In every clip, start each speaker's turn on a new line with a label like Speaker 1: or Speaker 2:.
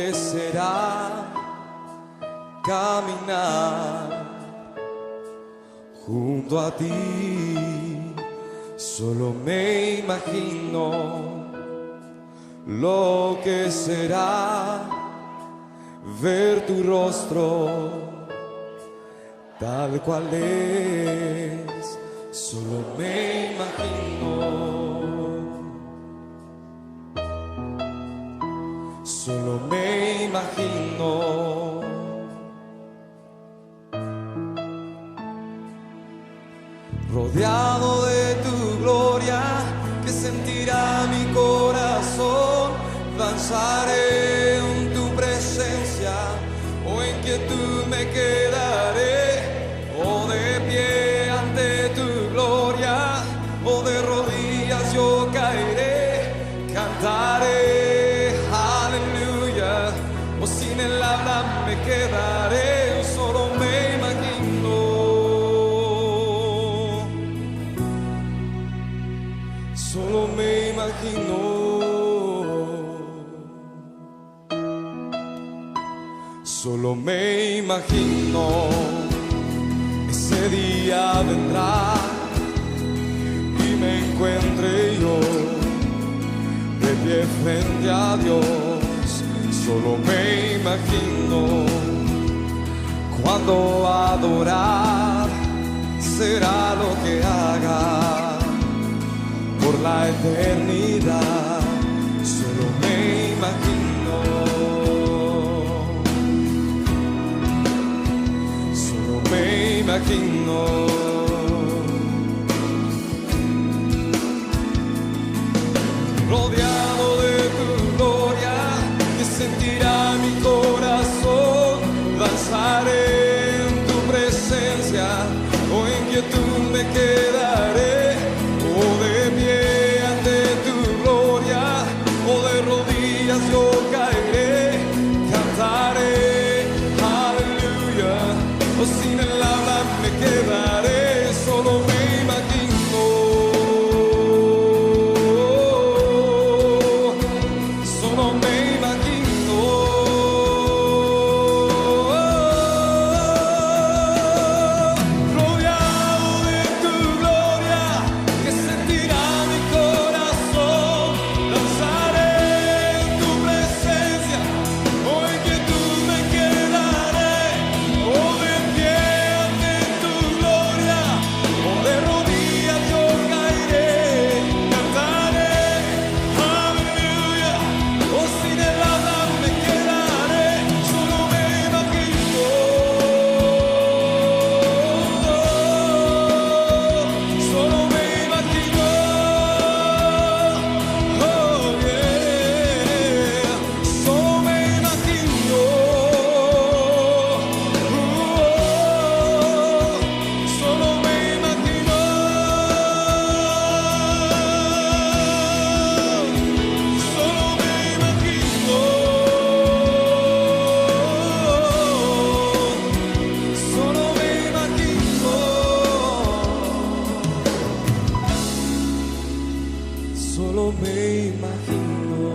Speaker 1: que será caminar junto a ti. Solo me imagino lo que será ver tu rostro tal cual es. Solo me imagino, solo me imagino. Rodeado de tu gloria, que sentirá mi corazón. Danzaré en tu presencia, o en quietud me quedaré, o de pie ante tu gloria, o de rodillas yo caeré. Cantaré aleluya, o sin el habla me quedaré. Solo me imagino, solo me imagino. Solo me imagino, ese día vendrá y me encuentre yo de pie frente a Dios. Solo me imagino cuando adorar será lo que haga por la eternidad. Solo me imagino, me imagino. Rodeado de tu gloria, que sentirá mi corazón. Danzaré en tu presencia, o en quietud me quedaré, o de pie ante tu gloria, o de rodillas yo caeré. Cantaré aleluya, o sin el habla me quedaré. Solo me imagino, solo me imagino. Rodeado de tu gloria, que sentirá mi corazón. Danzaré en tu presencia, o en quietud me quedaré, o de pie ante tu gloria, o de rodillas yo caeré. Cantaré aleluya, o sin el habla me quedaré. Solo me imagino, solo me imagino. Oh yeah, solo me imagino. Solo me imagino, solo me imagino, solo me imagino, solo me imagino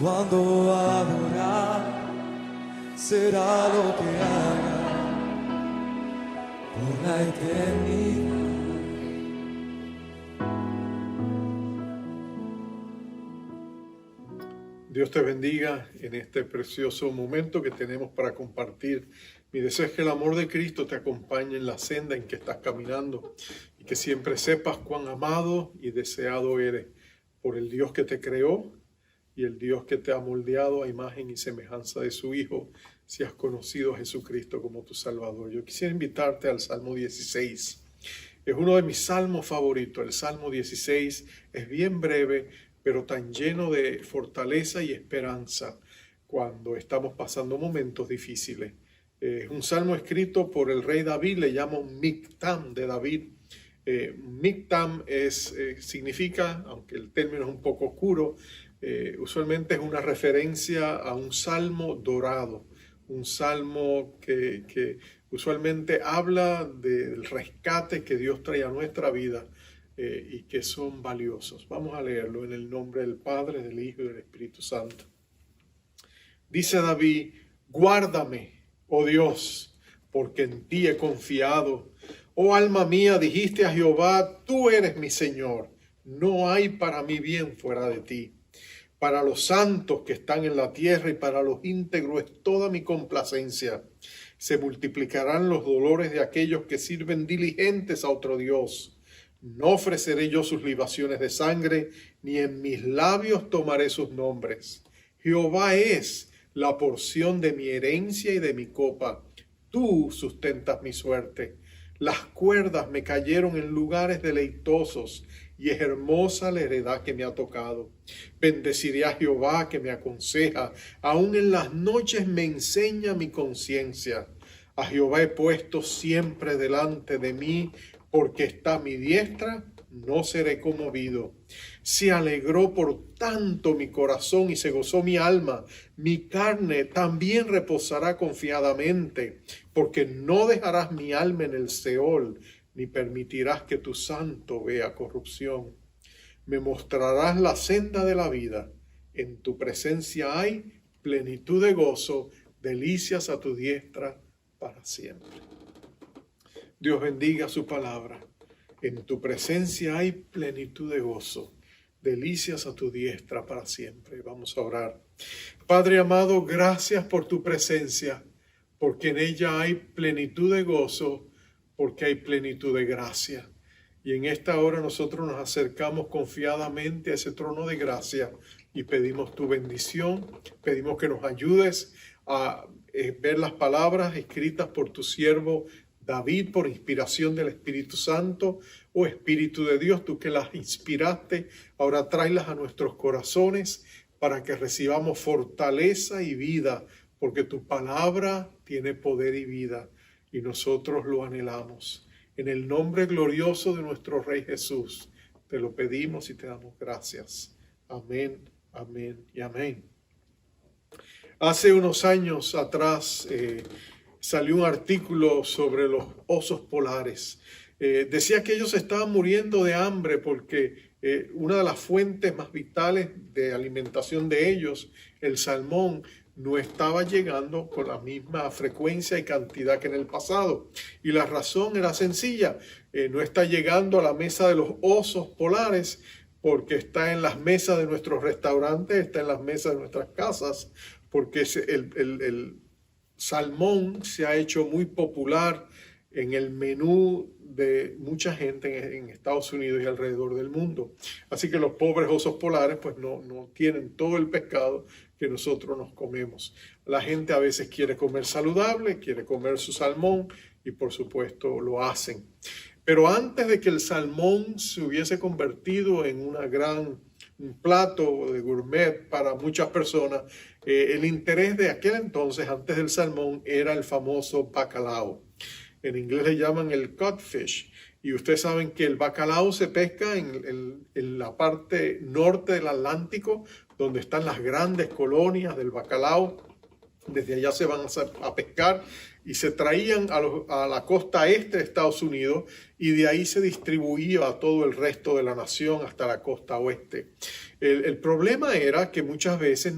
Speaker 1: cuando adorar será lo que haga por la eternidad.
Speaker 2: Dios te bendiga en este precioso momento que tenemos para compartir. Mi deseo es que el amor de Cristo te acompañe en la senda en que estás caminando y que siempre sepas cuán amado y deseado eres por el Dios que te creó y el Dios que te ha moldeado a imagen y semejanza de su Hijo, si has conocido a Jesucristo como tu Salvador. Yo quisiera invitarte al Salmo 16. Es uno de mis salmos favoritos. El Salmo 16 es bien breve, pero tan lleno de fortaleza y esperanza cuando estamos pasando momentos difíciles. Es un salmo escrito por el rey David, le llamo Mictam de David. Mictam significa, aunque el término es un poco oscuro, usualmente es una referencia a un salmo dorado, un salmo que usualmente habla del rescate que Dios trae a nuestra vida y que son valiosos. Vamos a leerlo en el nombre del Padre, del Hijo y del Espíritu Santo. Dice David, guárdame, oh Dios, porque en ti he confiado. Oh alma mía, dijiste a Jehová, tú eres mi Señor. No hay para mí bien fuera de ti. Para los santos que están en la tierra y para los íntegros es toda mi complacencia. Se multiplicarán los dolores de aquellos que sirven diligentes a otro Dios. No ofreceré yo sus libaciones de sangre, ni en mis labios tomaré sus nombres. Jehová es la porción de mi herencia y de mi copa. Tú sustentas mi suerte. Las cuerdas me cayeron en lugares deleitosos, y es hermosa la heredad que me ha tocado. Bendeciré a Jehová que me aconseja, aún en las noches me enseña mi conciencia. A Jehová he puesto siempre delante de mí, porque está a mi diestra, no seré conmovido. Se alegró por tanto mi corazón y se gozó mi alma. Mi carne también reposará confiadamente, porque no dejarás mi alma en el Seol, ni permitirás que tu santo vea corrupción. Me mostrarás la senda de la vida. En tu presencia hay plenitud de gozo, delicias a tu diestra para siempre. Dios bendiga su palabra. En tu presencia hay plenitud de gozo, delicias a tu diestra para siempre. Vamos a orar. Padre amado, gracias por tu presencia, porque en ella hay plenitud de gozo, porque hay plenitud de gracia. Y en esta hora nosotros nos acercamos confiadamente a ese trono de gracia y pedimos tu bendición, pedimos que nos ayudes a ver las palabras escritas por tu siervo David por inspiración del Espíritu Santo. Oh Espíritu de Dios, tú que las inspiraste, ahora tráelas a nuestros corazones para que recibamos fortaleza y vida, porque tu palabra tiene poder y vida y nosotros lo anhelamos. En el nombre glorioso de nuestro Rey Jesús, te lo pedimos y te damos gracias. Amén, amén y amén. Hace unos años atrás salió un artículo sobre los osos polares. Decía que ellos estaban muriendo de hambre porque una de las fuentes más vitales de alimentación de ellos, el salmón, no estaba llegando con la misma frecuencia y cantidad que en el pasado. Y la razón era sencilla, no está llegando a la mesa de los osos polares porque está en las mesas de nuestros restaurantes, está en las mesas de nuestras casas, porque el salmón se ha hecho muy popular en el menú de mucha gente en Estados Unidos y alrededor del mundo. Así que los pobres osos polares pues no tienen todo el pescado que nosotros nos comemos. La gente a veces quiere comer saludable, quiere comer su salmón y por supuesto lo hacen. Pero antes de que el salmón se hubiese convertido en un plato de gourmet para muchas personas, el interés de aquel entonces, antes del salmón, era el famoso bacalao. En inglés le llaman el codfish. Y ustedes saben que el bacalao se pesca en la parte norte del Atlántico, donde están las grandes colonias del bacalao. Desde allá se van a pescar y se traían a la costa este de Estados Unidos y de ahí se distribuía a todo el resto de la nación hasta la costa oeste. El problema era que muchas veces,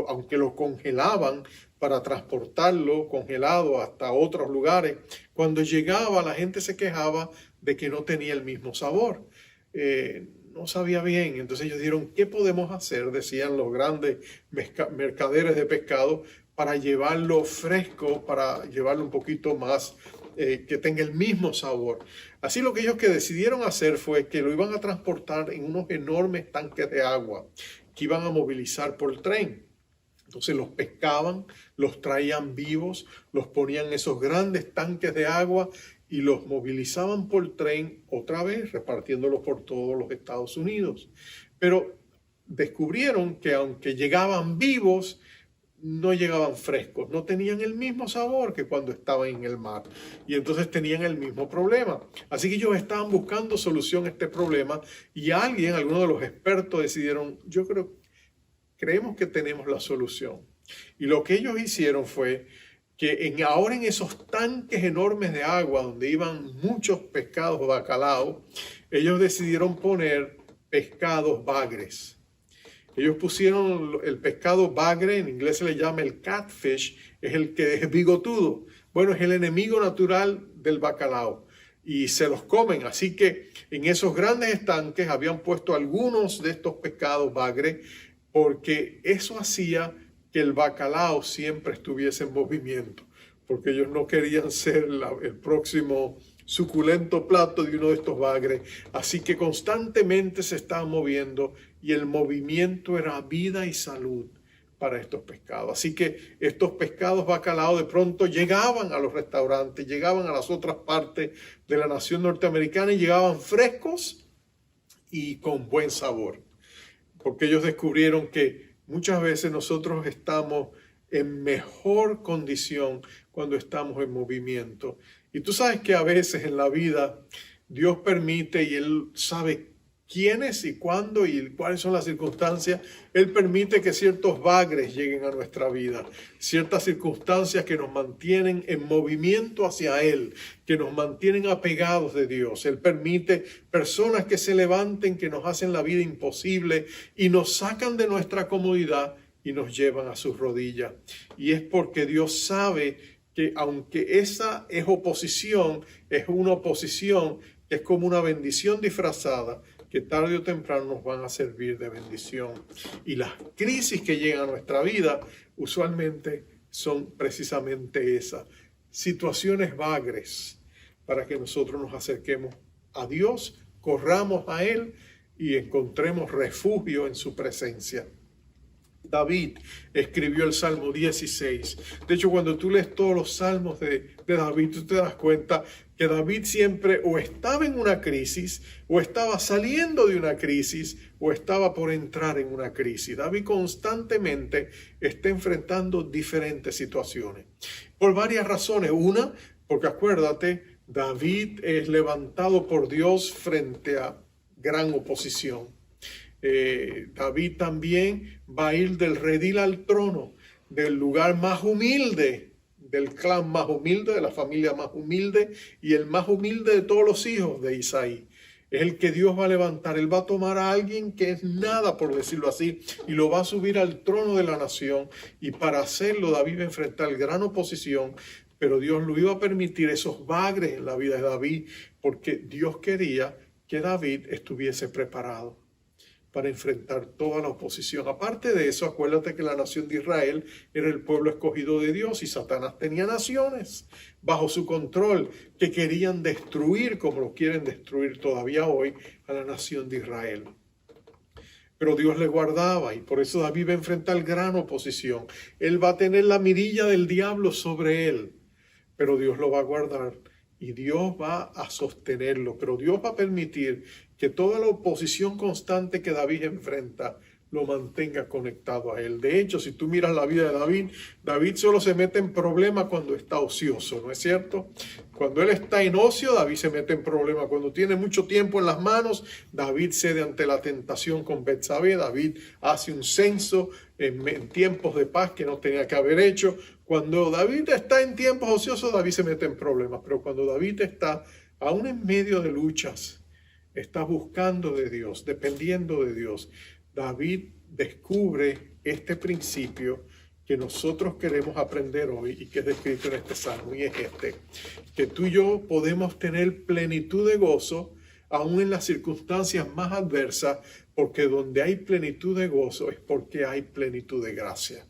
Speaker 2: aunque lo congelaban para transportarlo congelado hasta otros lugares, cuando llegaba la gente se quejaba de que no tenía el mismo sabor. No sabía bien. Entonces ellos dijeron, ¿qué podemos hacer? Decían los grandes mercaderes de pescado, para llevarlo fresco, para llevarlo un poquito más, que tenga el mismo sabor. Así lo que ellos decidieron hacer fue que lo iban a transportar en unos enormes tanques de agua que iban a movilizar por tren. Entonces los pescaban, los traían vivos, los ponían en esos grandes tanques de agua y los movilizaban por tren otra vez, repartiéndolos por todos los Estados Unidos. Pero descubrieron que aunque llegaban vivos, no llegaban frescos, no tenían el mismo sabor que cuando estaban en el mar y entonces tenían el mismo problema. Así que ellos estaban buscando solución a este problema y algunos de los expertos decidieron, creemos que tenemos la solución. Y lo que ellos hicieron fue que ahora en esos tanques enormes de agua donde iban muchos pescados bacalao, ellos decidieron poner pescados bagres. Ellos pusieron el pescado bagre, en inglés se le llama el catfish, es el que es bigotudo. Bueno, es el enemigo natural del bacalao y se los comen. Así que en esos grandes estanques habían puesto algunos de estos pescados bagre porque eso hacía que el bacalao siempre estuviese en movimiento, porque ellos no querían ser el próximo suculento plato de uno de estos bagres. Así que constantemente se estaban moviendo y el movimiento era vida y salud para estos pescados. Así que estos pescados bacalao de pronto llegaban a los restaurantes, llegaban a las otras partes de la nación norteamericana y llegaban frescos y con buen sabor. Porque ellos descubrieron que muchas veces nosotros estamos en mejor condición cuando estamos en movimiento. Y tú sabes que a veces en la vida Dios permite y Él sabe quiénes y cuándo y cuáles son las circunstancias. Él permite que ciertos bagres lleguen a nuestra vida, ciertas circunstancias que nos mantienen en movimiento hacia Él, que nos mantienen apegados de Dios. Él permite personas que se levanten, que nos hacen la vida imposible y nos sacan de nuestra comodidad y nos llevan a sus rodillas. Y es porque Dios sabe que aunque esa es oposición, es una oposición que es como una bendición disfrazada, que tarde o temprano nos van a servir de bendición. Y las crisis que llegan a nuestra vida usualmente son precisamente esas, situaciones bagres para que nosotros nos acerquemos a Dios, corramos a Él y encontremos refugio en su presencia. David escribió el Salmo 16. De hecho, cuando tú lees todos los salmos de David, tú te das cuenta que David siempre o estaba en una crisis, o estaba saliendo de una crisis, o estaba por entrar en una crisis. David constantemente está enfrentando diferentes situaciones. Por varias razones. Una, porque acuérdate, David es levantado por Dios frente a gran oposición. David también va a ir del redil al trono, del lugar más humilde, del clan más humilde, de la familia más humilde y el más humilde de todos los hijos de Isaí. Es el que Dios va a levantar. Él va a tomar a alguien que es nada, por decirlo así, y lo va a subir al trono de la nación. Y para hacerlo, David va a enfrentar gran oposición, pero Dios lo iba a permitir esos bagres en la vida de David, porque Dios quería que David estuviese preparado para enfrentar toda la oposición. Aparte de eso, acuérdate que la nación de Israel era el pueblo escogido de Dios y Satanás tenía naciones bajo su control que querían destruir, como lo quieren destruir todavía hoy, a la nación de Israel. Pero Dios le guardaba y por eso David va a enfrentar gran oposición. Él va a tener la mirilla del diablo sobre él, pero Dios lo va a guardar y Dios va a sostenerlo, pero Dios va a permitir que toda la oposición constante que David enfrenta lo mantenga conectado a él. De hecho, si tú miras la vida de David, David solo se mete en problemas cuando está ocioso, ¿no es cierto? Cuando él está en ocio, David se mete en problemas. Cuando tiene mucho tiempo en las manos, David cede ante la tentación con Betsabé. David hace un censo en tiempos de paz que no tenía que haber hecho. Cuando David está en tiempos ociosos, David se mete en problemas. Pero cuando David está aún en medio de luchas, está buscando de Dios, dependiendo de Dios, David descubre este principio que nosotros queremos aprender hoy y que es descrito en este salmo, y es que tú y yo podemos tener plenitud de gozo aún en las circunstancias más adversas, porque donde hay plenitud de gozo es porque hay plenitud de gracia.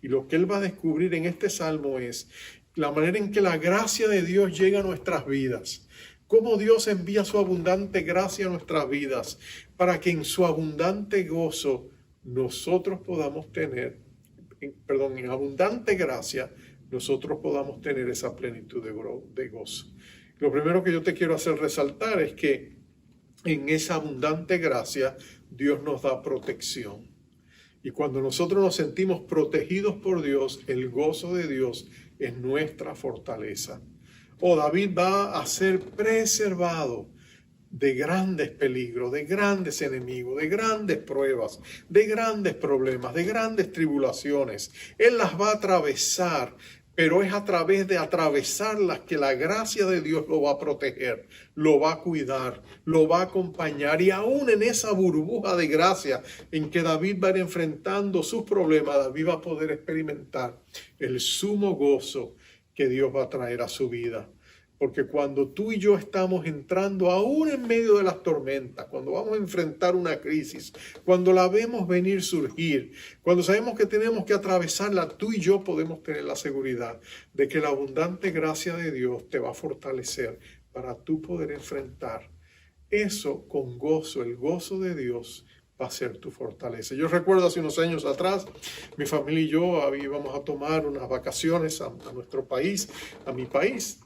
Speaker 2: Y lo que él va a descubrir en este salmo es la manera en que la gracia de Dios llega a nuestras vidas. Cómo Dios envía su abundante gracia a nuestras vidas para que en su abundante gozo nosotros podamos tener, en abundante gracia, nosotros podamos tener esa plenitud de gozo. Lo primero que yo te quiero hacer resaltar es que en esa abundante gracia Dios nos da protección. Y cuando nosotros nos sentimos protegidos por Dios, el gozo de Dios es nuestra fortaleza. David va a ser preservado de grandes peligros, de grandes enemigos, de grandes pruebas, de grandes problemas, de grandes tribulaciones. Él las va a atravesar, pero es a través de atravesarlas que la gracia de Dios lo va a proteger, lo va a cuidar, lo va a acompañar. Y aún en esa burbuja de gracia en que David va a ir enfrentando sus problemas, David va a poder experimentar el sumo gozo que Dios va a traer a su vida. Porque cuando tú y yo estamos entrando aún en medio de las tormentas, cuando vamos a enfrentar una crisis, cuando la vemos venir surgir, cuando sabemos que tenemos que atravesarla, tú y yo podemos tener la seguridad de que la abundante gracia de Dios te va a fortalecer para tú poder enfrentar eso con gozo. El gozo de Dios va a ser tu fortaleza. Yo recuerdo hace unos años atrás, mi familia y yo íbamos a tomar unas vacaciones a nuestro país, a mi país.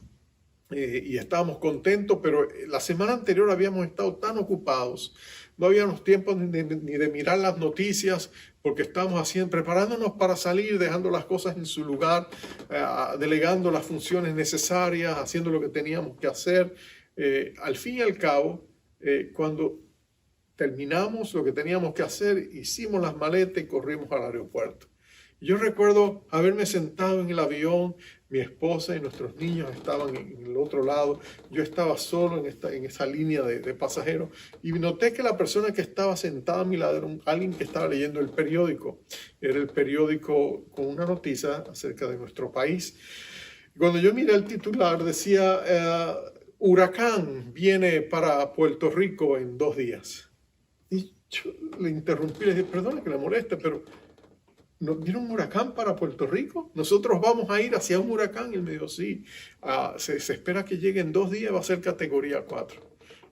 Speaker 2: Y estábamos contentos, pero la semana anterior habíamos estado tan ocupados, no habíamos tiempo ni de mirar las noticias, porque estábamos preparándonos para salir, dejando las cosas en su lugar, delegando las funciones necesarias, haciendo lo que teníamos que hacer. Al fin y al cabo, cuando terminamos lo que teníamos que hacer, hicimos las maletas y corrimos al aeropuerto. Yo recuerdo haberme sentado en el avión, mi esposa y nuestros niños estaban en el otro lado, yo estaba solo en esa línea de pasajeros y noté que la persona que estaba sentada a mi lado era alguien que estaba leyendo el periódico. Era el periódico con una noticia acerca de nuestro país. Cuando yo miré el titular decía, huracán viene para Puerto Rico en 2 días. Y yo le interrumpí, le dije, perdona que le moleste, pero ¿no viene un huracán para Puerto Rico? ¿Nosotros vamos a ir hacia un huracán? Y él me dijo, sí, se espera que llegue en 2 días, va a ser categoría 4.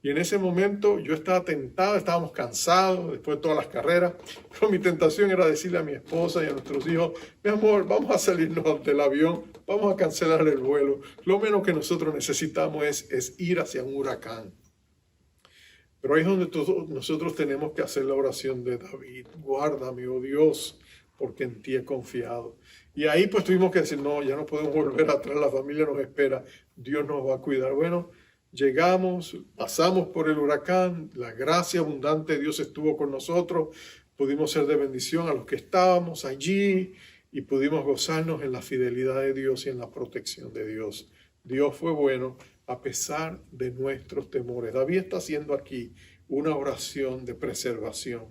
Speaker 2: Y en ese momento yo estaba tentado, estábamos cansados después de todas las carreras, pero mi tentación era decirle a mi esposa y a nuestros hijos, mi amor, vamos a salirnos del avión, vamos a cancelar el vuelo. Lo menos que nosotros necesitamos es ir hacia un huracán. Pero ahí es donde nosotros tenemos que hacer la oración de David. Guárdame, oh Dios, porque en ti he confiado. Y ahí pues tuvimos que decir, no, ya no podemos volver atrás, la familia nos espera, Dios nos va a cuidar. Bueno, llegamos, pasamos por el huracán, la gracia abundante de Dios estuvo con nosotros, pudimos ser de bendición a los que estábamos allí y pudimos gozarnos en la fidelidad de Dios y en la protección de Dios. Dios fue bueno a pesar de nuestros temores. David está haciendo aquí una oración de preservación.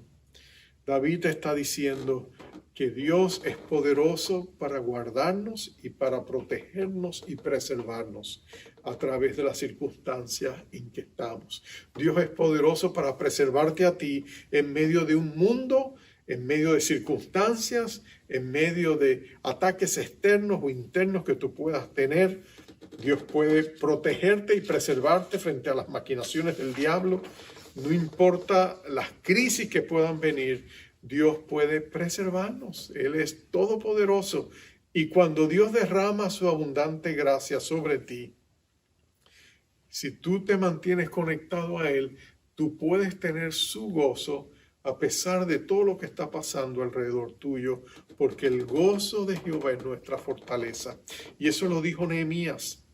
Speaker 2: David está diciendo que Dios es poderoso para guardarnos y para protegernos y preservarnos a través de las circunstancias en que estamos. Dios es poderoso para preservarte a ti en medio de un mundo, en medio de circunstancias, en medio de ataques externos o internos que tú puedas tener. Dios puede protegerte y preservarte frente a las maquinaciones del diablo. No importa las crisis que puedan venir, Dios puede preservarnos. Él es todopoderoso. Y cuando Dios derrama su abundante gracia sobre ti, si tú te mantienes conectado a Él, tú puedes tener su gozo a pesar de todo lo que está pasando alrededor tuyo, porque el gozo de Jehová es nuestra fortaleza. Y eso lo dijo Nehemías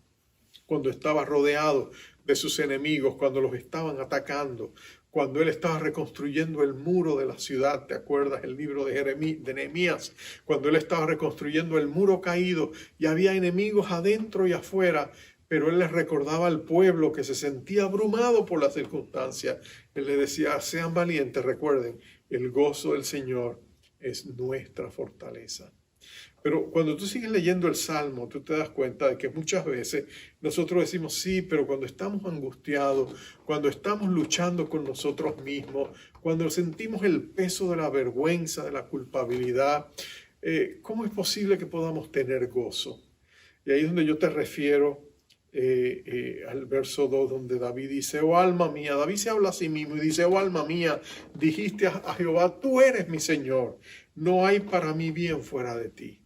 Speaker 2: cuando estaba rodeado de sus enemigos, cuando los estaban atacando, cuando él estaba reconstruyendo el muro de la ciudad. ¿Te acuerdas el libro de Nehemías? Cuando él estaba reconstruyendo el muro caído y había enemigos adentro y afuera, pero él les recordaba al pueblo que se sentía abrumado por las circunstancias. Él les decía, sean valientes, recuerden, el gozo del Señor es nuestra fortaleza. Pero cuando tú sigues leyendo el Salmo, tú te das cuenta de que muchas veces nosotros decimos, sí, pero cuando estamos angustiados, cuando estamos luchando con nosotros mismos, cuando sentimos el peso de la vergüenza, de la culpabilidad, ¿cómo es posible que podamos tener gozo? Y ahí es donde yo te refiero al verso 2, donde David dice, oh alma mía, David se habla a sí mismo y dice, oh alma mía, dijiste a Jehová, tú eres mi Señor, no hay para mí bien fuera de ti.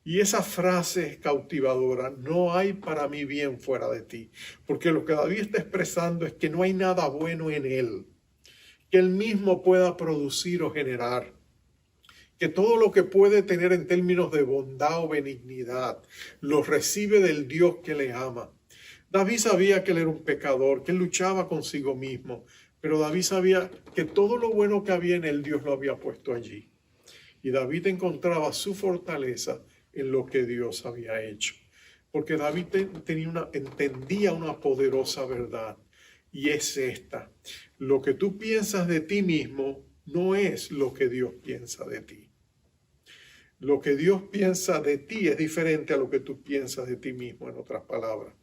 Speaker 2: Y esa frase es cautivadora, no hay para mí bien fuera de ti, porque lo que David está expresando es que no hay nada bueno en él, que él mismo pueda producir o generar, que todo lo que puede tener en términos de bondad o benignidad, lo recibe del Dios que le ama. David sabía que él era un pecador, que él luchaba consigo mismo, pero David sabía que todo lo bueno que había en él, Dios lo había puesto allí. Y David encontraba su fortaleza en lo que Dios había hecho. Porque David entendía una poderosa verdad, y es esta: lo que tú piensas de ti mismo no es lo que Dios piensa de ti. Lo que Dios piensa de ti es diferente a lo que tú piensas de ti mismo, en otras palabras.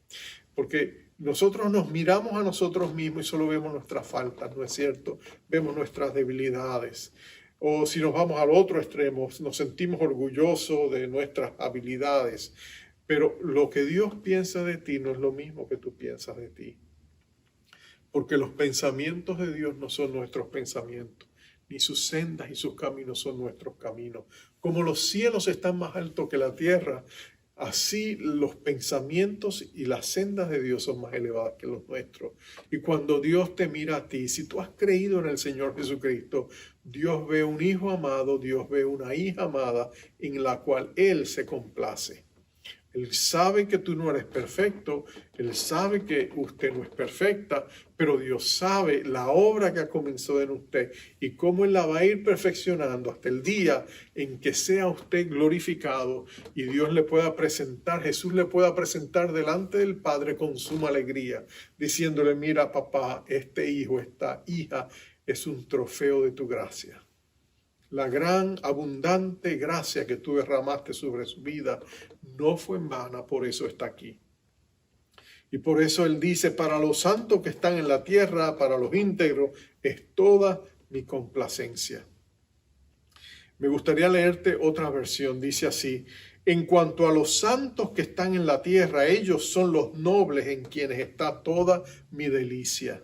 Speaker 2: Porque nosotros nos miramos a nosotros mismos y solo vemos nuestras faltas, ¿no es cierto? Vemos nuestras debilidades. O si nos vamos al otro extremo, nos sentimos orgullosos de nuestras habilidades. Pero lo que Dios piensa de ti no es lo mismo que tú piensas de ti. Porque los pensamientos de Dios no son nuestros pensamientos, ni sus sendas y sus caminos son nuestros caminos. Como los cielos están más altos que la tierra, así los pensamientos y las sendas de Dios son más elevadas que los nuestros. Y cuando Dios te mira a ti, si tú has creído en el Señor Jesucristo, Dios ve un hijo amado, Dios ve una hija amada en la cual Él se complace. Él sabe que tú no eres perfecto, Él sabe que usted no es perfecta, pero Dios sabe la obra que ha comenzado en usted y cómo Él la va a ir perfeccionando hasta el día en que sea usted glorificado y Dios le pueda presentar, Jesús le pueda presentar delante del Padre con suma alegría, diciéndole: mira, papá, este hijo, esta hija es un trofeo de tu gracia. La gran, abundante gracia que tú derramaste sobre su vida no fue en vana, por eso está aquí. Y por eso Él dice: para los santos que están en la tierra, para los íntegros, es toda mi complacencia. Me gustaría leerte otra versión, dice así: en cuanto a los santos que están en la tierra, ellos son los nobles en quienes está toda mi delicia.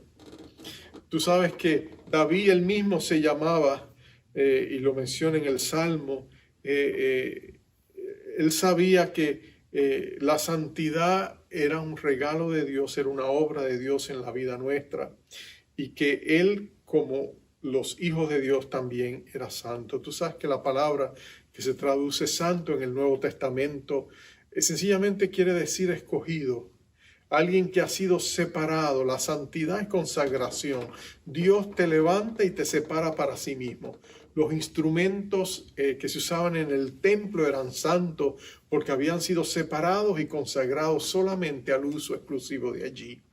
Speaker 2: Tú sabes que David él mismo se llamaba, y lo menciona en el Salmo, él sabía que la santidad era un regalo de Dios, era una obra de Dios en la vida nuestra, y que él, como los hijos de Dios, también era santo. Tú sabes que la palabra que se traduce santo en el Nuevo Testamento sencillamente quiere decir escogido. Alguien que ha sido separado. La santidad es consagración. Dios te levanta y te separa para sí mismo. Los instrumentos que se usaban en el templo eran santos porque habían sido separados y consagrados solamente al uso exclusivo de allí.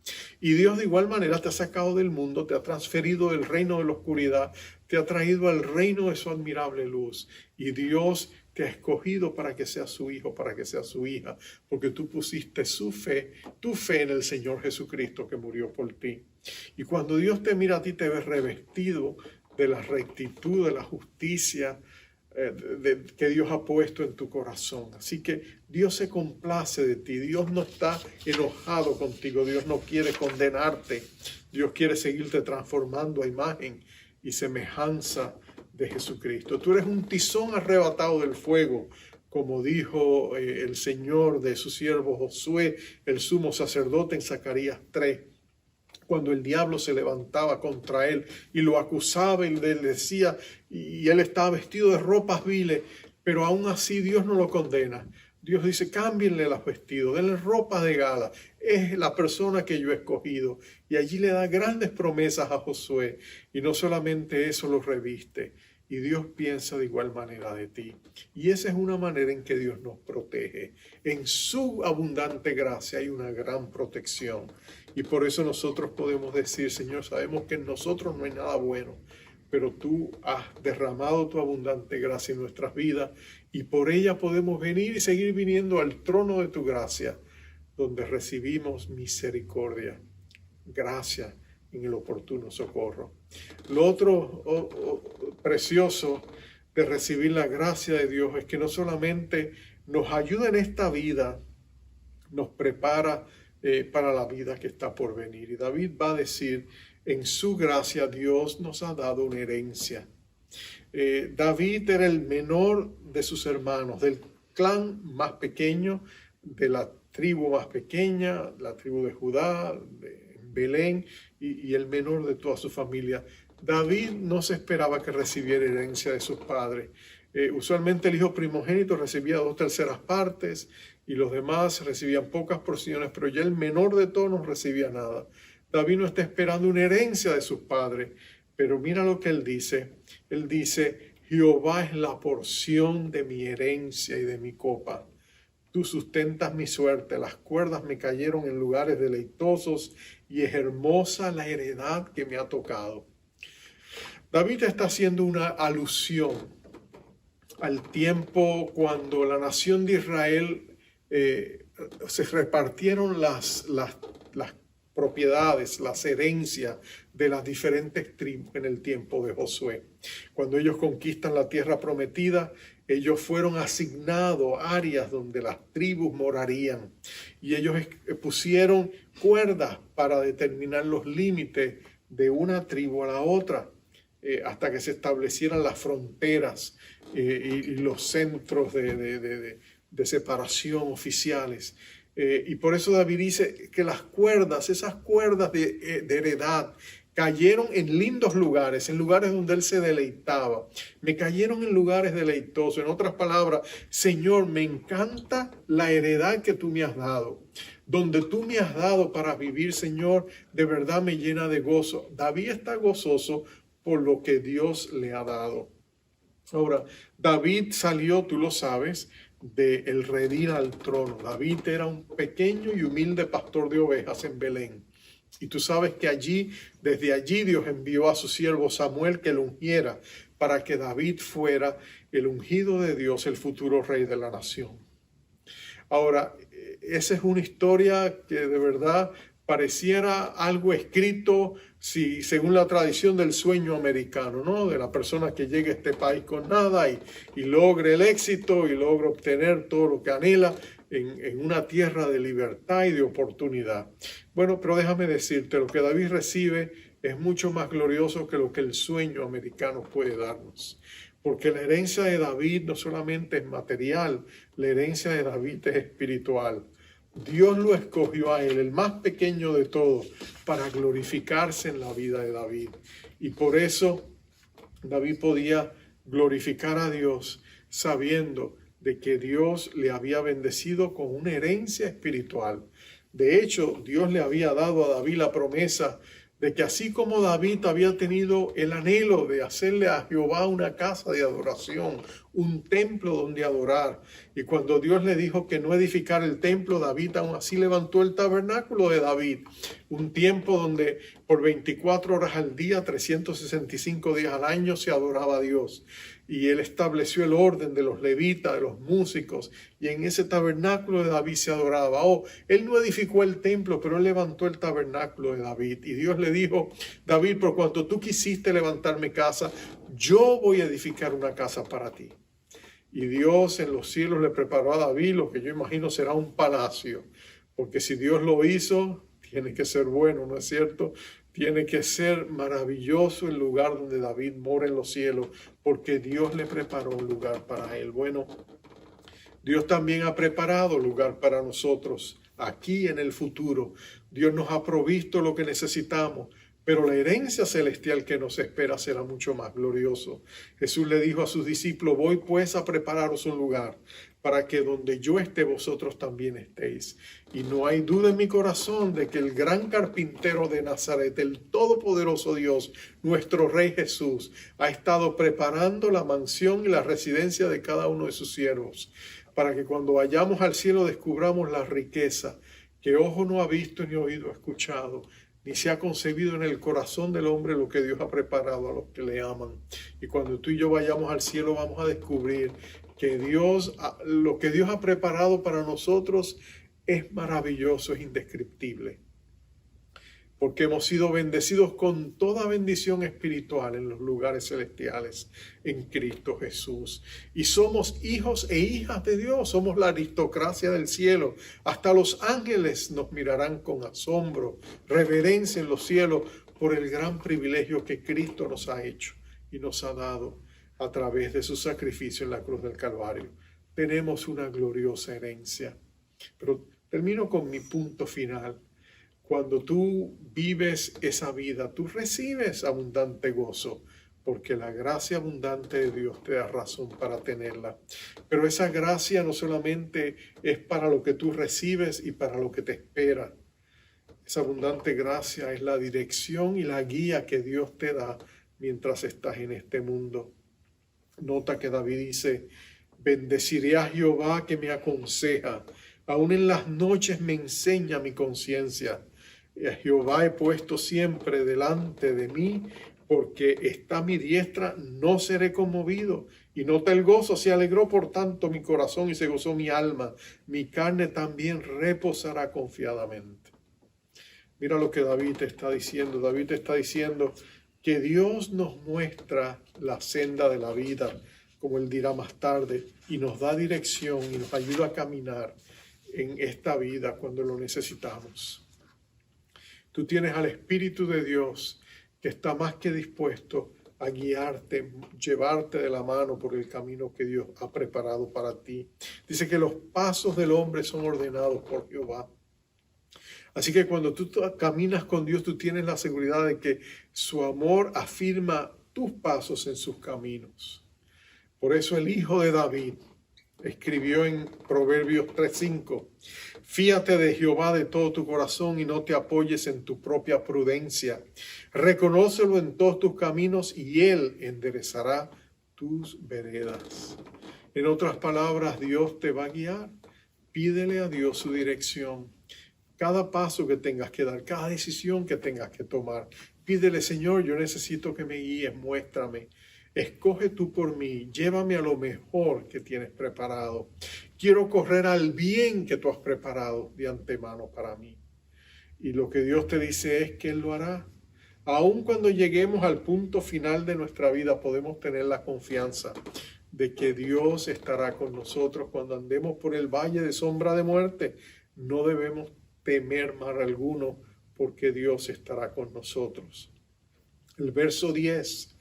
Speaker 2: Y Dios de igual manera te ha sacado del mundo, te ha transferido del reino de la oscuridad, te ha traído al reino de su admirable luz. Y Dios te ha escogido para que seas su hijo, para que seas su hija, porque tú pusiste tu fe en el Señor Jesucristo que murió por ti. Y cuando Dios te mira a ti, te ves revestido de la rectitud, de la justicia que Dios ha puesto en tu corazón. Así que Dios se complace de ti. Dios no está enojado contigo. Dios no quiere condenarte. Dios quiere seguirte transformando a imagen y semejanza de Jesucristo. Tú eres un tizón arrebatado del fuego, como dijo el Señor de su siervo Josué, el sumo sacerdote, en Zacarías 3. Cuando el diablo se levantaba contra él y lo acusaba y le decía, y él estaba vestido de ropas viles, pero aún así Dios no lo condena. Dios dice: cámbienle los vestidos, denle ropa de gala. Es la persona que yo he escogido. Y allí le da grandes promesas a Josué. Y no solamente eso, lo reviste. Y Dios piensa de igual manera de ti. Y esa es una manera en que Dios nos protege. En su abundante gracia hay una gran protección. Y por eso nosotros podemos decir: Señor, sabemos que en nosotros no hay nada bueno, pero tú has derramado tu abundante gracia en nuestras vidas y por ella podemos venir y seguir viniendo al trono de tu gracia, donde recibimos misericordia, gracia en el oportuno socorro. Lo otro precioso de recibir la gracia de Dios es que no solamente nos ayuda en esta vida, nos prepara para la vida que está por venir. Y David va a decir: en su gracia Dios nos ha dado una herencia. David era el menor de sus hermanos, del clan más pequeño, de la tribu más pequeña, la tribu de Judá, de Belén, y el menor de toda su familia. David no se esperaba que recibiera herencia de sus padres. Usualmente el hijo primogénito recibía 2/3 partes y los demás recibían pocas porciones, pero ya el menor de todos no recibía nada. David no está esperando una herencia de sus padres, pero mira lo que él dice. Él dice: Jehová es la porción de mi herencia y de mi copa. Tú sustentas mi suerte, las cuerdas me cayeron en lugares deleitosos y es hermosa la heredad que me ha tocado. David está haciendo una alusión al tiempo cuando la nación de Israel se repartieron las propiedades, las herencias de las diferentes tribus en el tiempo de Josué. Cuando ellos conquistan la tierra prometida, ellos fueron asignados áreas donde las tribus morarían y ellos pusieron cuerdas para determinar los límites de una tribu a la otra hasta que se establecieran las fronteras y los centros de separación oficiales. Y por eso David dice que las cuerdas, esas cuerdas de heredad, cayeron en lindos lugares, en lugares donde él se deleitaba. Me cayeron en lugares deleitosos. En otras palabras, Señor, me encanta la heredad que tú me has dado. Donde tú me has dado para vivir, Señor, de verdad me llena de gozo. David está gozoso por lo que Dios le ha dado. Ahora, David salió, tú lo sabes, del redil al trono. David era un pequeño y humilde pastor de ovejas en Belén. Y tú sabes que desde allí Dios envió a su siervo Samuel que lo ungiera para que David fuera el ungido de Dios, el futuro rey de la nación. Ahora, esa es una historia que de verdad pareciera algo escrito según la tradición del sueño americano, ¿no? De la persona que llega a este país con nada y logre el éxito y logra obtener todo lo que anhela en una tierra de libertad y de oportunidad. Bueno, pero déjame decirte, lo que David recibe es mucho más glorioso que lo que el sueño americano puede darnos. Porque la herencia de David no solamente es material, la herencia de David es espiritual. Dios lo escogió a él, el más pequeño de todos, para glorificarse en la vida de David. Y por eso David podía glorificar a Dios sabiendo de que Dios le había bendecido con una herencia espiritual. De hecho, Dios le había dado a David la promesa de que así como David había tenido el anhelo de hacerle a Jehová una casa de adoración, un templo donde adorar, y cuando Dios le dijo que no edificara el templo, David aún así levantó el tabernáculo de David, un tiempo donde por 24 horas al día, 365 días al año se adoraba a Dios. Y él estableció el orden de los levitas, de los músicos, y en ese tabernáculo de David se adoraba. Él no edificó el templo, pero él levantó el tabernáculo de David. Y Dios le dijo, David, por cuanto tú quisiste levantarme casa, yo voy a edificar una casa para ti. Y Dios en los cielos le preparó a David lo que yo imagino será un palacio. Porque si Dios lo hizo, tiene que ser bueno, ¿no es cierto? Tiene que ser maravilloso el lugar donde David mora en los cielos, porque Dios le preparó un lugar para él. Bueno, Dios también ha preparado lugar para nosotros aquí en el futuro. Dios nos ha provisto lo que necesitamos, pero la herencia celestial que nos espera será mucho más glorioso. Jesús le dijo a sus discípulos, voy pues a prepararos un lugar para que donde yo esté vosotros también estéis. Y no hay duda en mi corazón de que el gran carpintero de Nazaret, el todopoderoso Dios, nuestro Rey Jesús, ha estado preparando la mansión y la residencia de cada uno de sus siervos, para que cuando vayamos al cielo descubramos la riqueza que ojo no ha visto ni oído ha escuchado, ni se ha concebido en el corazón del hombre lo que Dios ha preparado a los que le aman. Y cuando tú y yo vayamos al cielo vamos a descubrir que lo que Dios ha preparado para nosotros es maravilloso, es indescriptible. Porque hemos sido bendecidos con toda bendición espiritual en los lugares celestiales en Cristo Jesús. Y somos hijos e hijas de Dios, somos la aristocracia del cielo. Hasta los ángeles nos mirarán con asombro, reverencia en los cielos por el gran privilegio que Cristo nos ha hecho y nos ha dado a través de su sacrificio en la cruz del Calvario. Tenemos una gloriosa herencia. Pero termino con mi punto final. Cuando tú vives esa vida, tú recibes abundante gozo, porque la gracia abundante de Dios te da razón para tenerla. Pero esa gracia no solamente es para lo que tú recibes y para lo que te espera. Esa abundante gracia es la dirección y la guía que Dios te da mientras estás en este mundo. Nota que David dice, bendeciré a Jehová que me aconseja, aún en las noches me enseña mi conciencia. A Jehová he puesto siempre delante de mí, porque está mi diestra, no seré conmovido. Y nota el gozo, se alegró por tanto mi corazón y se gozó mi alma. Mi carne también reposará confiadamente. Mira lo que David te está diciendo. David te está diciendo que Dios nos muestra la senda de la vida, como él dirá más tarde, y nos da dirección y nos ayuda a caminar en esta vida cuando lo necesitamos. Tú tienes al Espíritu de Dios que está más que dispuesto a guiarte, llevarte de la mano por el camino que Dios ha preparado para ti. Dice que los pasos del hombre son ordenados por Jehová. Así que cuando tú caminas con Dios, tú tienes la seguridad de que su amor afirma tus pasos en sus caminos. Por eso el hijo de David escribió en Proverbios 3:5, fíate de Jehová de todo tu corazón y no te apoyes en tu propia prudencia. Reconócelo en todos tus caminos y él enderezará tus veredas. En otras palabras, Dios te va a guiar. Pídele a Dios su dirección. Cada paso que tengas que dar, cada decisión que tengas que tomar, pídele, Señor, yo necesito que me guíes, muéstrame. Escoge tú por mí, llévame a lo mejor que tienes preparado. Quiero correr al bien que tú has preparado de antemano para mí. Y lo que Dios te dice es que Él lo hará. Aun cuando lleguemos al punto final de nuestra vida, podemos tener la confianza de que Dios estará con nosotros cuando andemos por el valle de sombra de muerte. No debemos temer mal alguno porque Dios estará con nosotros. El verso 10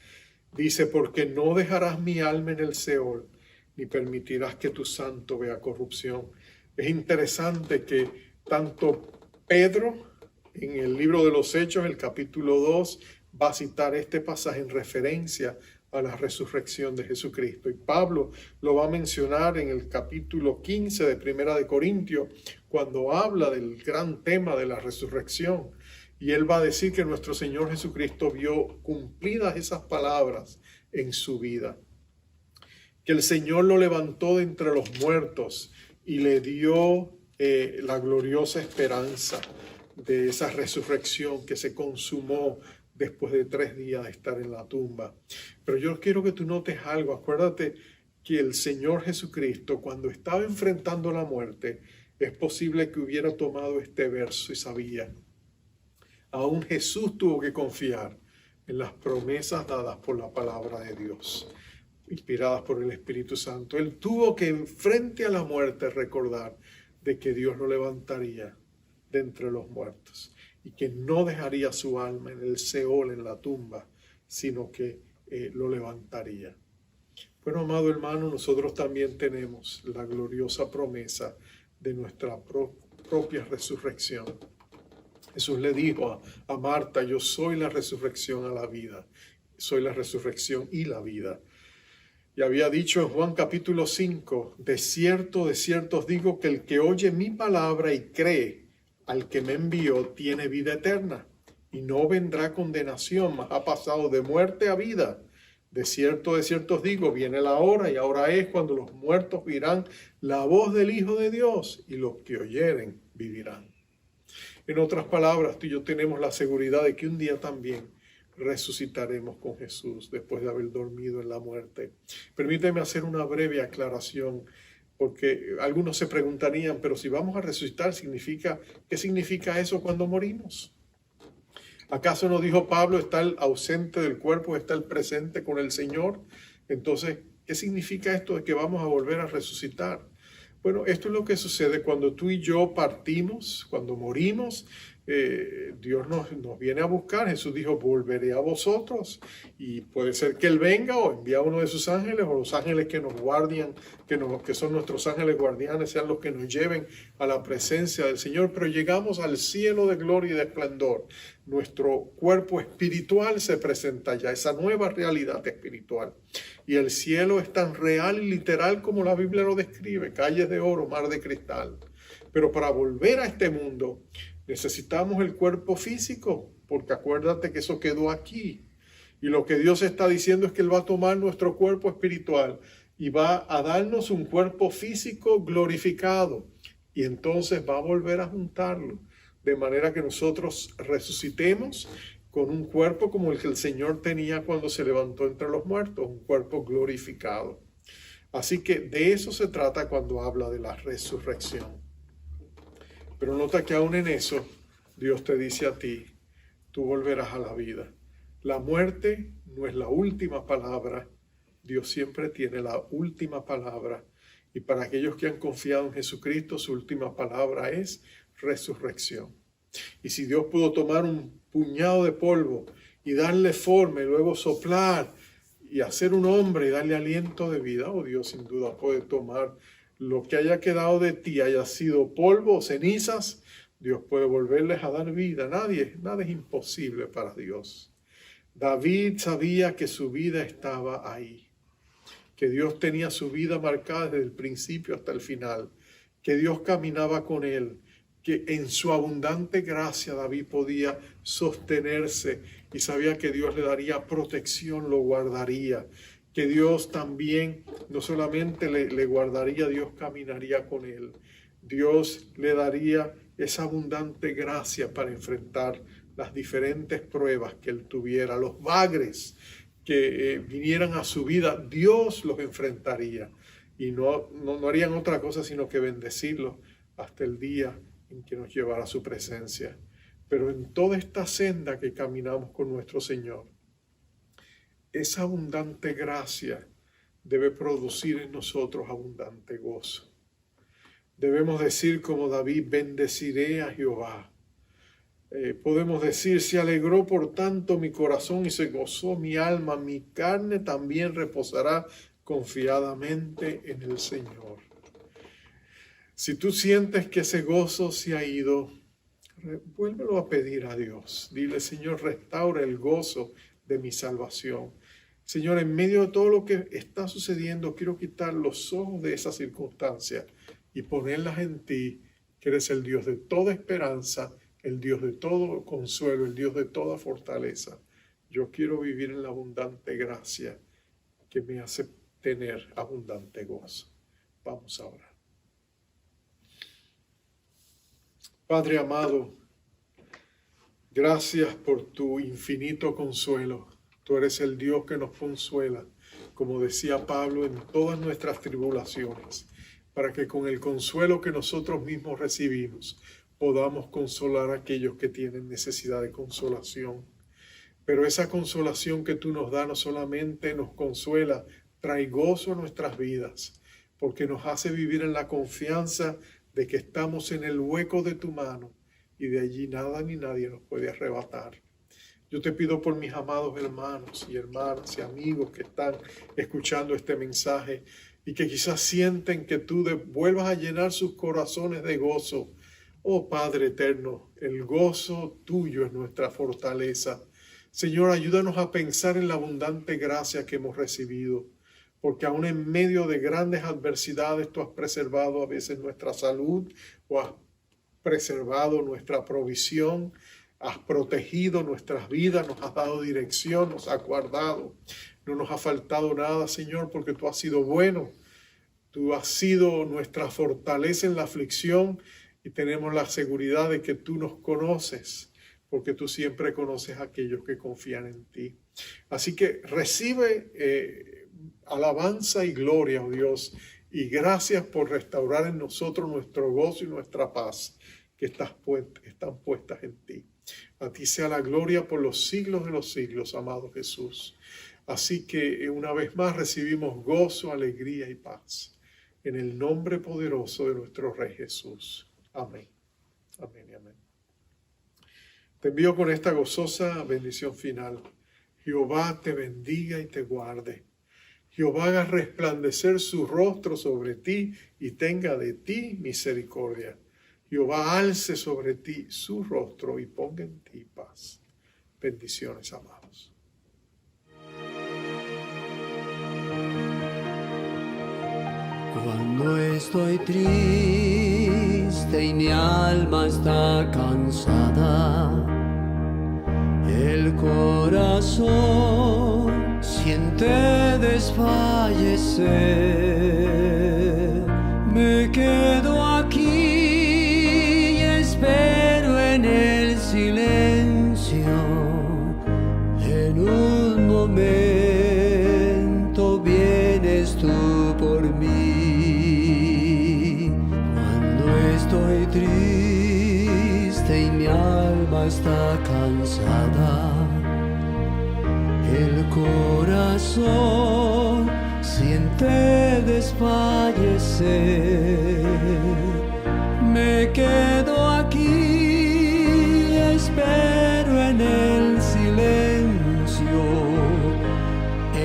Speaker 2: dice, porque no dejarás mi alma en el Seol, ni permitirás que tu santo vea corrupción. Es interesante que tanto Pedro, en el libro de los Hechos, el capítulo 2, va a citar este pasaje en referencia a la resurrección de Jesucristo. Y Pablo lo va a mencionar en el capítulo 15 de Primera de Corintios, cuando habla del gran tema de la resurrección. Y él va a decir que nuestro Señor Jesucristo vio cumplidas esas palabras en su vida. Que el Señor lo levantó de entre los muertos y le dio la gloriosa esperanza de esa resurrección que se consumó después de 3 días de estar en la tumba. Pero yo quiero que tú notes algo. Acuérdate que el Señor Jesucristo, cuando estaba enfrentando la muerte, es posible que hubiera tomado este verso y sabía. Aún Jesús tuvo que confiar en las promesas dadas por la palabra de Dios, inspiradas por el Espíritu Santo. Él tuvo que, frente a la muerte, recordar de que Dios lo levantaría de entre los muertos y que no dejaría su alma en el Seol, en la tumba, sino que lo levantaría. Bueno, amado hermano, nosotros también tenemos la gloriosa promesa de nuestra propia resurrección. Jesús le dijo a Marta, yo soy la resurrección a la vida, soy la resurrección y la vida. Y había dicho en Juan capítulo 5, de cierto os digo que el que oye mi palabra y cree al que me envió tiene vida eterna y no vendrá condenación, mas ha pasado de muerte a vida. De cierto os digo, viene la hora y ahora es cuando los muertos oirán la voz del Hijo de Dios y los que oyeren vivirán. En otras palabras, tú y yo tenemos la seguridad de que un día también resucitaremos con Jesús después de haber dormido en la muerte. Permíteme hacer una breve aclaración, porque algunos se preguntarían, pero si vamos a resucitar, ¿qué significa eso cuando morimos? ¿Acaso no dijo Pablo, está el ausente del cuerpo, está el presente con el Señor? Entonces, ¿qué significa esto de que vamos a volver a resucitar? Bueno, esto es lo que sucede cuando tú y yo partimos, cuando morimos. Dios nos viene a buscar. Jesús dijo, volveré a vosotros. Y puede ser que Él venga o envía a uno de sus ángeles o los ángeles que nos guardian, que son nuestros ángeles guardianes, sean los que nos lleven a la presencia del Señor. Pero llegamos al cielo de gloria y de esplendor. Nuestro cuerpo espiritual se presenta ya, esa nueva realidad espiritual. Y el cielo es tan real y literal como la Biblia lo describe, calles de oro, mar de cristal. Pero para volver a este mundo necesitamos el cuerpo físico, porque acuérdate que eso quedó aquí. Y lo que Dios está diciendo es que Él va a tomar nuestro cuerpo espiritual y va a darnos un cuerpo físico glorificado. Y entonces va a volver a juntarlo, de manera que nosotros resucitemos con un cuerpo como el que el Señor tenía cuando se levantó entre los muertos, un cuerpo glorificado. Así que de eso se trata cuando habla de la resurrección. Pero nota que aún en eso, Dios te dice a ti, tú volverás a la vida. La muerte no es la última palabra. Dios siempre tiene la última palabra. Y para aquellos que han confiado en Jesucristo, su última palabra es resurrección. Y si Dios pudo tomar un puñado de polvo y darle forma y luego soplar y hacer un hombre y darle aliento de vida, Dios sin duda puede tomar lo que haya quedado de ti, haya sido polvo o cenizas, Dios puede volverles a dar vida. Nada es imposible para Dios. David sabía que su vida estaba ahí, que Dios tenía su vida marcada desde el principio hasta el final, que Dios caminaba con él, que en su abundante gracia David podía sostenerse y sabía que Dios le daría protección, lo guardaría, que Dios también no solamente le guardaría, Dios caminaría con él. Dios le daría esa abundante gracia para enfrentar las diferentes pruebas que él tuviera, los bagres que vinieran a su vida, Dios los enfrentaría y no harían otra cosa sino que bendecirlos hasta el día en que nos llevará a su presencia. Pero en toda esta senda que caminamos con nuestro Señor, esa abundante gracia debe producir en nosotros abundante gozo. Debemos decir como David, bendeciré a Jehová. Podemos decir, se alegró por tanto mi corazón y se gozó mi alma, mi carne también reposará confiadamente en el Señor. Si tú sientes que ese gozo se ha ido, vuélvelo a pedir a Dios. Dile, Señor, restaura el gozo de mi salvación. Señor, en medio de todo lo que está sucediendo, quiero quitar los ojos de esa circunstancia y ponerlas en ti, que eres el Dios de toda esperanza, el Dios de todo consuelo, el Dios de toda fortaleza. Yo quiero vivir en la abundante gracia que me hace tener abundante gozo. Vamos a orar. Padre amado, gracias por tu infinito consuelo. Tú eres el Dios que nos consuela, como decía Pablo, en todas nuestras tribulaciones, para que con el consuelo que nosotros mismos recibimos, podamos consolar a aquellos que tienen necesidad de consolación. Pero esa consolación que tú nos das no solamente nos consuela, trae gozo a nuestras vidas, porque nos hace vivir en la confianza de que estamos en el hueco de tu mano y de allí nada ni nadie nos puede arrebatar. Yo te pido por mis amados hermanos y hermanas y amigos que están escuchando este mensaje y que quizás sienten que tú vuelvas a llenar sus corazones de gozo. Oh Padre eterno, el gozo tuyo es nuestra fortaleza. Señor, ayúdanos a pensar en la abundante gracia que hemos recibido, porque aún en medio de grandes adversidades tú has preservado a veces nuestra salud o has preservado nuestra provisión, has protegido nuestras vidas, nos has dado dirección, nos has guardado. No nos ha faltado nada, Señor, porque tú has sido bueno. Tú has sido nuestra fortaleza en la aflicción y tenemos la seguridad de que tú nos conoces, porque tú siempre conoces a aquellos que confían en ti. Así que recibe alabanza y gloria, oh Dios, y gracias por restaurar en nosotros nuestro gozo y nuestra paz que están puestas en ti. A ti sea la gloria por los siglos de los siglos, amado Jesús. Así que una vez más recibimos gozo, alegría y paz. En el nombre poderoso de nuestro Rey Jesús. Amén. Amén y amén. Te envío con esta gozosa bendición final. Jehová te bendiga y te guarde. Jehová haga resplandecer su rostro sobre ti y tenga de ti misericordia. Jehová alce sobre ti su rostro y ponga en ti paz. Bendiciones, amados.
Speaker 3: Cuando estoy triste y mi alma está cansada,
Speaker 1: El corazón siente desfallecer. Me quedo aquí y espero en el silencio. En un momento vienes tú por mí. Cuando estoy triste y mi alma está cansada, el corazón siente desfallecer. Me quedo aquí y espero en el silencio.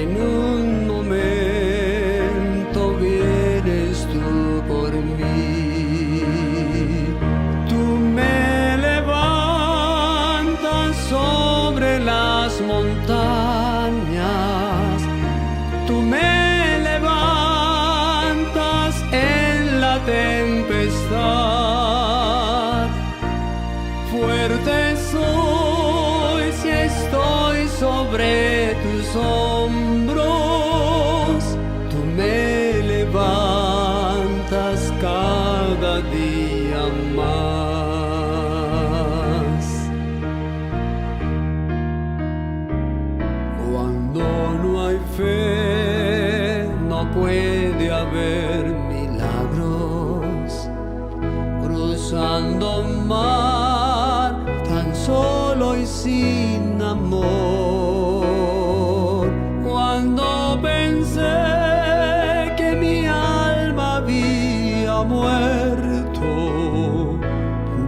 Speaker 1: En un momento vienes tú por mí. Tú me levantas sobre las montañas. Tú me levantas en la tempestad. Fuerte soy si estoy sobre tus hombros. Tú me levantas cada día más. Cuando no hay fe, no puede haber milagros. Cruzando mar tan solo y sin amor. Cuando pensé que mi alma había muerto,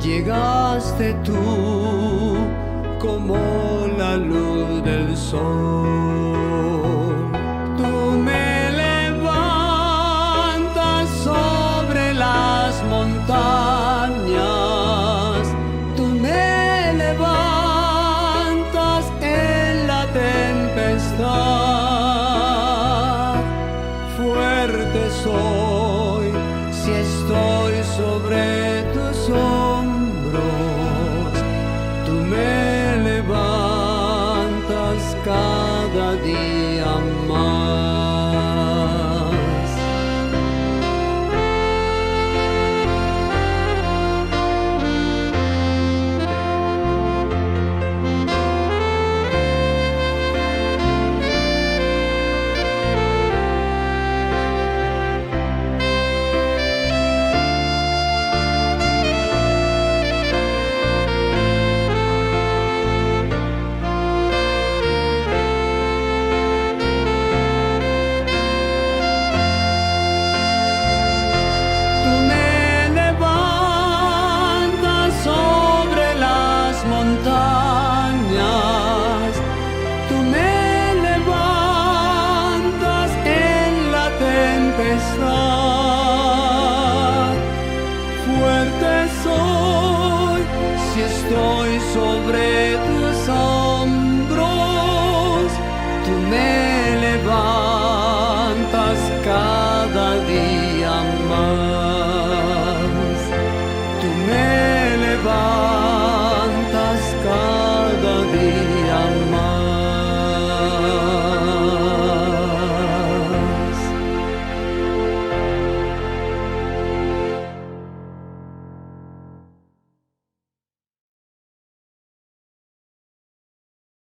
Speaker 1: llegaste tú como la luz del sol. Tú me levantas sobre las montañas. Tú me levantas en la tempestad. Fuerte soy si estoy sobre tus hombros. Tú me levantas cada día más. Fuerte soy si estoy sobre